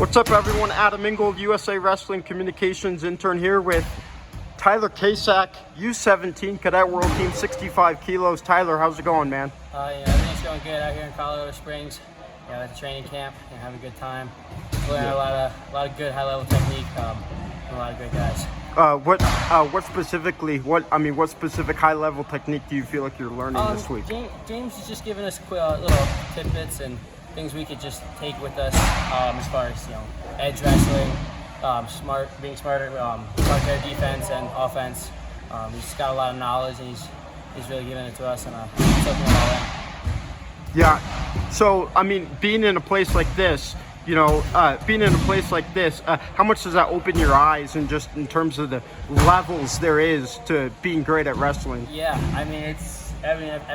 What's up, everyone? Adam Ingold, USA Wrestling Communications intern here with Tyler Kasak, U17 Cadet World Team, 65 kilos. Tyler, how's it going, man? Everything's going good out here in Colorado Springs. At the training camp, having a good time. Learning a lot of good high-level technique from a lot of great guys. What specific high-level technique do you feel like you're learning this week? James is just giving us little tidbits and things we could just take with us as far as edge wrestling, being smarter, smart their defense and offense. He's just got a lot of knowledge, and he's really giving it to us, and soaking it all in. Yeah. So being in a place like this, how much does that open your eyes, and just in terms of the levels there is to being great at wrestling? Yeah, I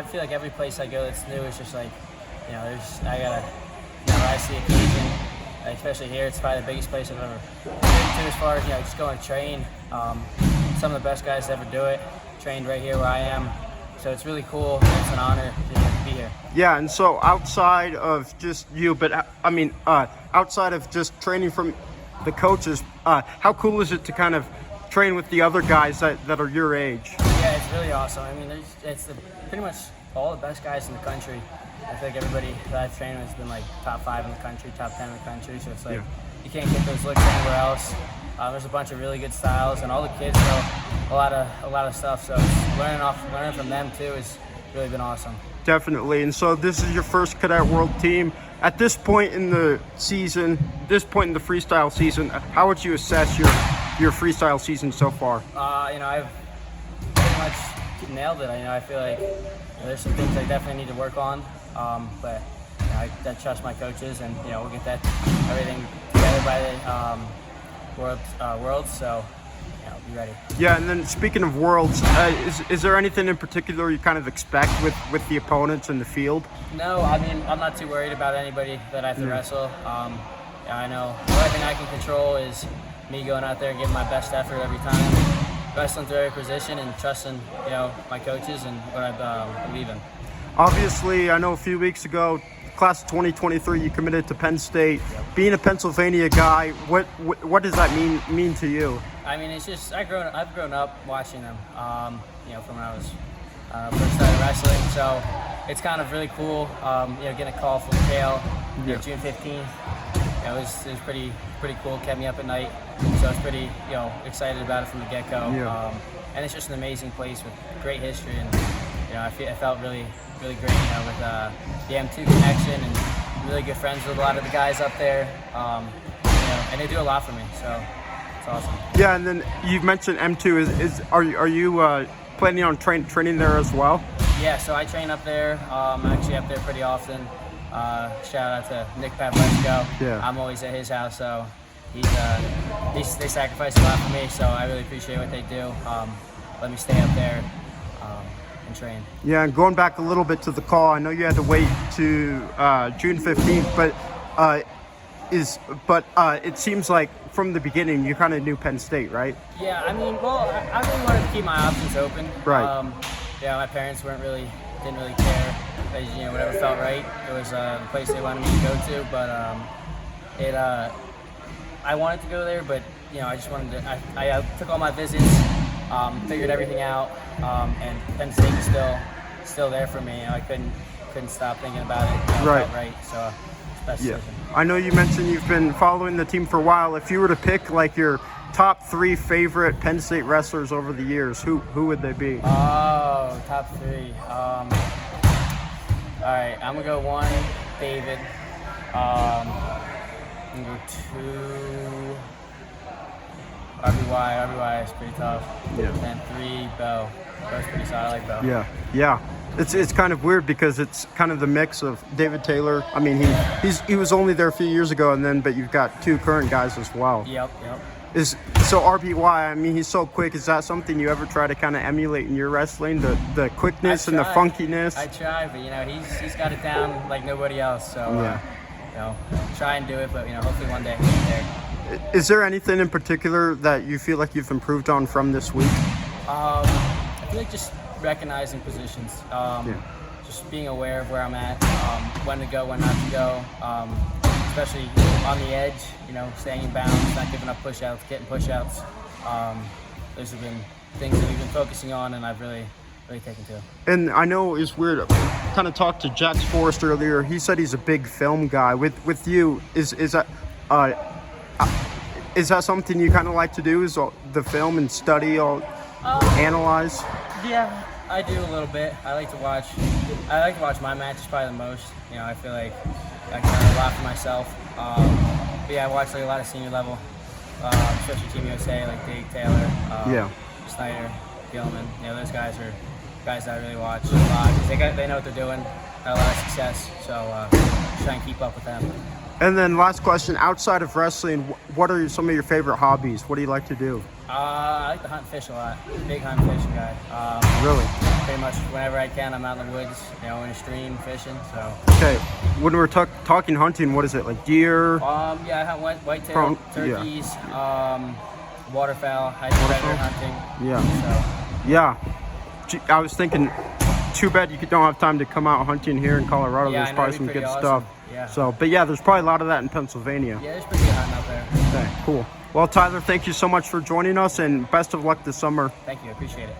feel like every place I go that's new is just like, I see occasion, especially here. It's probably the biggest place I've ever been to as far as, just going to train. Some of the best guys to ever do it, trained right here where I am. So it's really cool. It's an honor to be here. Yeah, and so outside of just you, outside of just training from the coaches, how cool is it to kind of train with the other guys that are your age? Yeah, it's really awesome. It's pretty much all the best guys in the country. I feel like everybody that I've trained with has been like top 5 in the country, top 10 in the country. So it's like you can't get those looks anywhere else. There's a bunch of really good styles, and all the kids know a lot of stuff. So learning from them too has really been awesome. Definitely. And so this is your first Cadet World Team. At this point in the season, freestyle season, how would you assess your freestyle season so far? I've pretty much nailed it. I feel like there's some things I definitely need to work on, but I trust my coaches, and we'll get everything together by the Worlds. So be ready. Yeah, and then speaking of Worlds, is there anything in particular you kind of expect with the opponents in the field? No, I'm not too worried about anybody that I have to wrestle. I know the only thing I can control is me going out there and giving my best effort every time, wrestling through every position, and trusting my coaches and what I believe in. Obviously, I know a few weeks ago, class of 2023, you committed to Penn State. Yep. Being a Pennsylvania guy, what does that mean to you? It's just I've grown up watching them. From when I was first started wrestling, so it's kind of really cool. Getting a call from Kale, June 15th. It was pretty cool. Kept me up at night, so I was pretty excited about it from the get-go. Yeah. And it's just an amazing place with great history, and I felt really great, with the M2 connection, and really good friends with a lot of the guys up there. And they do a lot for me, so it's awesome. Yeah, and then you mentioned M2. Are you planning on training there as well? Yeah, so I train up there. I'm actually up there pretty often. Shout out to Nick Pavlenko. Yeah. I'm always at his house, so they sacrifice a lot for me, so I really appreciate what they do. Let me stay up there and train. Yeah, and going back a little bit to the call, I know you had to wait to June 15th, but it seems like from the beginning you kind of knew Penn State, right? Yeah, I really wanted to keep my options open. Right. My parents didn't really care. They, whatever felt right. It was the place they wanted me to go to, but I wanted to go there, but I just wanted to. I took all my visits, figured everything out, and Penn State was still there for me. I couldn't stop thinking about it. Right. Felt right. So best decision. I know you mentioned you've been following the team for a while. If you were to pick like your top 3 favorite Penn State wrestlers over the years, who would they be? Oh, top 3. All right, I'm gonna go 1, David. I'm gonna go 2, RBY is pretty tough. Yeah. And 3, Bo. Bo's pretty solid. I like Bo. Yeah. It's kind of weird because it's kind of the mix of David Taylor. He was only there a few years ago, but you've got 2 current guys as well. Yep. So RBY, he's so quick. Is that something you ever try to kind of emulate in your wrestling? The quickness and the funkiness? I try, but he's got it down like nobody else. So try and do it, but hopefully one day he'll get there. Is there anything in particular that you feel like you've improved on from this week? I feel like just recognizing positions, just being aware of where I'm at, when to go, when not to go. especially on the edge, you know, staying in bounds, not giving up push-outs, getting push-outs. Those have been things that we've been focusing on, and I've really taken to. And I know it's weird. I kind of talked to Jax Forrest earlier. He said he's a big film guy. With you, is that something you kind of like to do? Is the film and study or analyze? Yeah, I do a little bit. I like to watch my matches probably the most. You know, I feel like I can learn a lot for myself. But yeah, I watch like a lot of senior level, especially Team USA, like Dig, Taylor, Snyder, Gilman. You know, those guys are guys that I really watch a lot because they know what they're doing. Got a lot of success, so just try and keep up with them. And then last question, outside of wrestling, what are some of your favorite hobbies? What do you like to do? I like to hunt and fish a lot. Big hunt and fishing guy. Really? Pretty much whenever I can, I'm out in the woods, you know, in a stream fishing. So. Okay, when we're talking hunting, what is it, like deer? Yeah, I hunt whitetail, turkeys, waterfowl. I do predator hunting. Yeah. So. Yeah. I was thinking, too bad you don't have time to come out hunting here in Colorado. Yeah, there's probably some good awesome. stuff. Yeah. So, but yeah, there's probably a lot of that in Pennsylvania. Yeah, there's pretty good hunting out there. Okay, cool. Well, Tyler, thank you so much for joining us, and best of luck this summer. Thank you, I appreciate it.